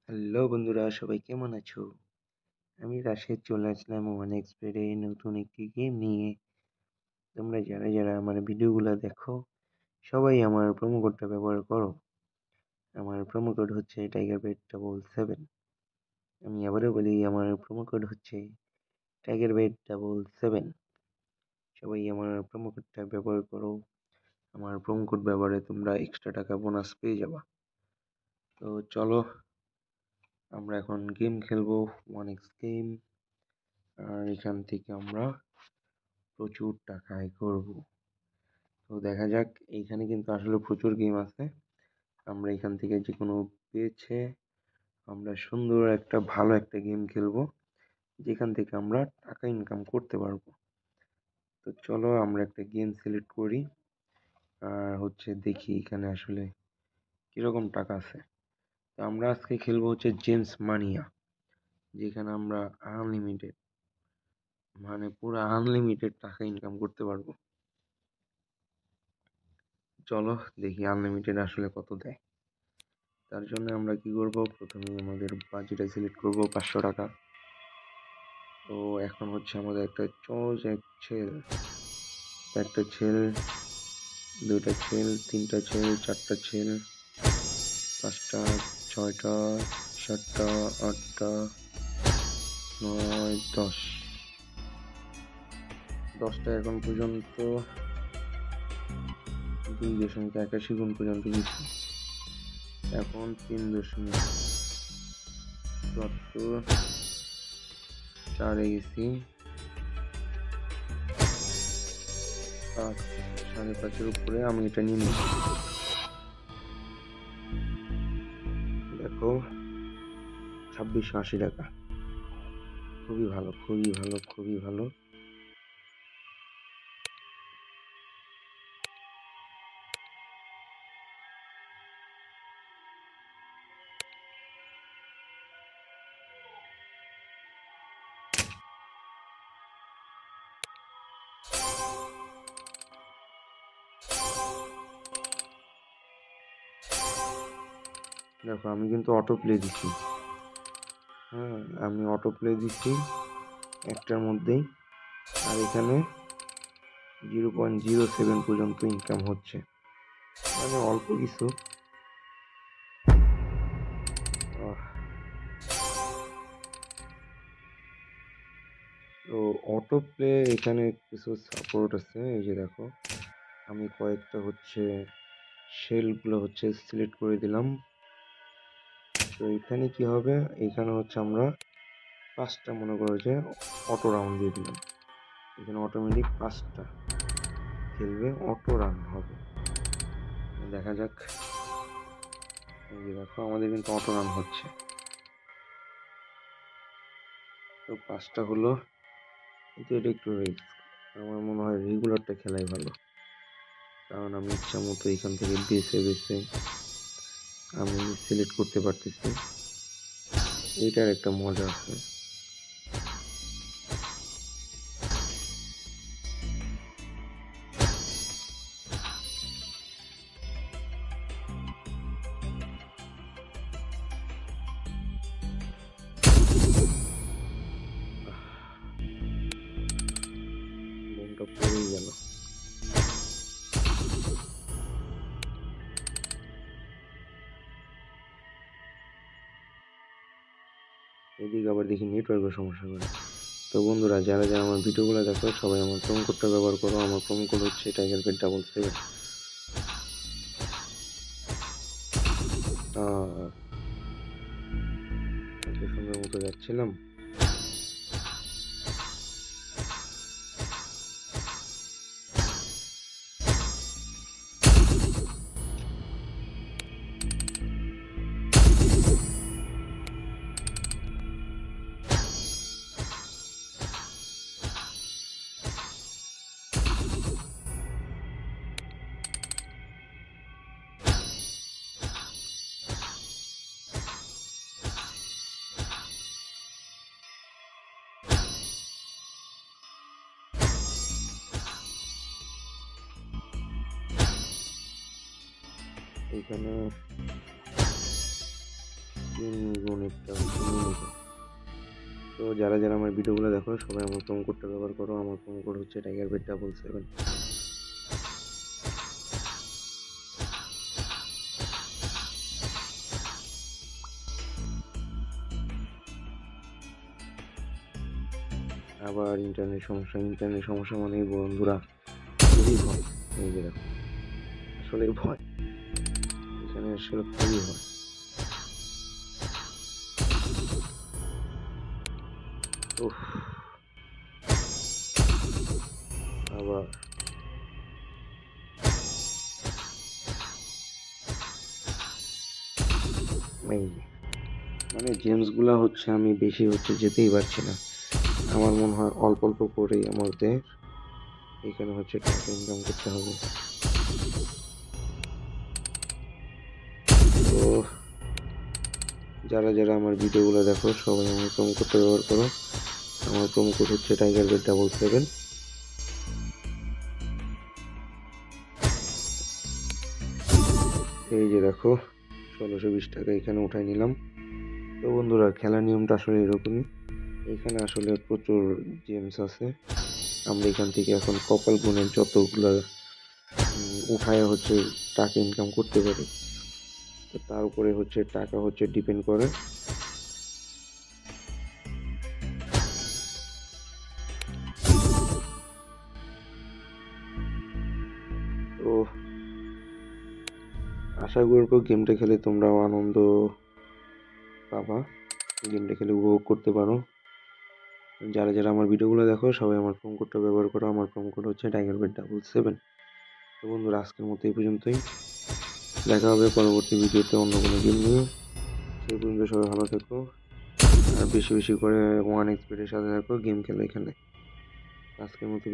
Hello বন্ধুরা, সবাই কেমন আছো? আমি রাশেদ চলে আসলাম ওয়ান এক্সপেরে নতুন একটি গেম নিয়ে। তোমরা যারা যারা আমার ভিডিওগুলো দেখো সবাই আমার প্রোমো কোডটা ব্যবহার করো। আমার প্রোমো কোড হচ্ছে টাইগারবেট77। আমি আবারও বলি, আমার প্রোমো কোড হচ্ছে টাইগারবেট77। সবাই আমার প্রোমো কোডটা ব্যবহার করো। আমার প্রোমো কোড ব্যবহারে তোমরা এক্সট্রা টাকা বোনাস পেয়ে যাবা। তো চলো, আমরা এখন গেম খেলবো, ওয়ান এক্স গেম। আর এখান থেকে আমরা প্রচুর টাকা আয় করব। তো দেখা যাক, এইখানে কিন্তু আসলে প্রচুর গেম আছে। আমরা এখান থেকে যে কোনো বেছে আমরা সুন্দর একটা ভালো একটা গেম খেলবো, যেখান থেকে আমরা টাকা ইনকাম করতে পারবো। তো চলো আমরা একটা গেম সিলেক্ট করি, আর দেখি এখানে আসলে কিরকম টাকা আছে। তো আমরা আজকে খেলবো জেমস মানিয়া, যেখানে আমরা আনলিমিটেড, মানে পুরো আনলিমিটেড টাকা ইনকাম করতে পারবো। চলো দেখি আনলিমিটেড আসলে কত দেয়। তার জন্য আমরা কি করব, প্রথমে আমাদের বাজেটটা সিলেক্ট করব 500 টাকা। তো এখন আমাদের একটা চজ, একটা ছেল, দুইটা ছেল, তিনটা ছেল, চারটা ছেল, পাঁচটা, ছয়টা, সাতটা, আটটা, 9, 10, 10টা এখন পর্যন্ত 2.81 গুণ পর্যন্ত গেছি। এখন 3.74 4-এ গেছি, 5, 5.5-এর উপরে আমি এটা নিয়ে নিচ্ছি। দেখো 2680 টাকা, খুবই ভালো, খুবই ভালো, খুবই ভালো। দেখো আমি কিন্তু অটো প্লে দিছি। হ্যাঁ, আমি অটো প্লে দিচ্ছি একটার মধ্যেই, আর এখানে 0.07 পর্যন্ত ইনকাম হচ্ছে, মানে অল্প কিছু। তো অটো প্লে এখানে কিছু সাপোর্ট আছে, এই যে দেখো আমি কয়েকটা শেলগুলো সিলেক্ট করে দিলাম। তো এখানে কি হবে, এখানে আমরা 5টা মনে করো যে অটো রাউন্ড দিয়ে দিলাম। এখানে অটোমেটিক 5টা খেলবে, অটো রান হবে। দেখা যাক, এই যে দেখো আমাদের কিন্তু অটো রান হচ্ছে। তো 5টা হলো, কিন্তু এটা একটু রিস্ক। আমার মনে হয় রেগুলারটা খেলাই ভালো, কারণ আমি ইচ্ছা মতো এখান থেকে বেছে বেছে আমি সিলেক্ট করতে পারতেছি। এইটার একটা মজা আছে। বোমটা পড়েই গেল। এদিকে আবার দেখি নেটওয়ার্কের সমস্যা করে। তো বন্ধুরা, যারা যারা আমার ভিডিওগুলো দেখো সবাই আমার প্রোমো কোডটা ব্যবহার করো। আমার প্রোমো কোড হচ্ছে টাইগারবেট77। এত সুন্দর মতো যাচ্ছিলাম। এখানে গুণিতটা হচ্ছে মিনিট। তো যারা যারা আমার ভিডিওগুলো দেখো সবাই আমার প্রোমো কোডটা ব্যবহার করো। আমার প্রোমো কোড হচ্ছে TigerBet777। আবার ইন্টারনেট সমস্যা মানে বন্ধুরা খুবই ভয়। এই যে দেখো, আসলে ভয় এখানে আসলে খুবই ভয়। উফ, আবার এই মানে জেমসগুলা হচ্ছে আমি বেশি হচ্ছে যেতেই পারছি না। আমার মনে হয় অল্প অল্প করেই আমাদের এখানে হচ্ছে টাকা ইনকাম করতে হবে। তো যারা যারা আমার ভিডিওগুলো দেখো সবাই আমার প্রোমো কোডটা ব্যবহার করো। আমার প্রোমো কোড হচ্ছে TigerBet777। এই যে দেখো 1620 টাকা এখানে উঠাই নিলাম। তো বন্ধুরা খেলার নিয়মটা আসলে এরকমই। এখানে আসলে প্রচুর জেমস আছে। আমরা এখান থেকে এখন কপাল গুণের যতগুলো উঠায় হচ্ছে টাকা ইনকাম করতে পারি। তো তার উপরে হচ্ছে টাকা হচ্ছে ডিপেন্ড করে। তো আশা করবো গেমটা খেলে তোমরাও আনন্দ পাবা, গেমটা খেলে উপভোগ করতে পারো। যারা যারা আমার ভিডিওগুলো দেখো সবাই আমার প্রোমো কোডটা ব্যবহার করো। আমার প্রোমো কোড হচ্ছে TigerBet777। তো বন্ধুরা আজকের মতো এই পর্যন্তই। দেখা হবে পরবর্তী ভিডিওতে অন্য কোনো গেম নিয়ে। সেই পর্যন্ত সবাই ভালো থেকো আর বেশি বেশি করে 1xBet এর সাথে থাকো, গেম খেলো এখানে। আজকের মতো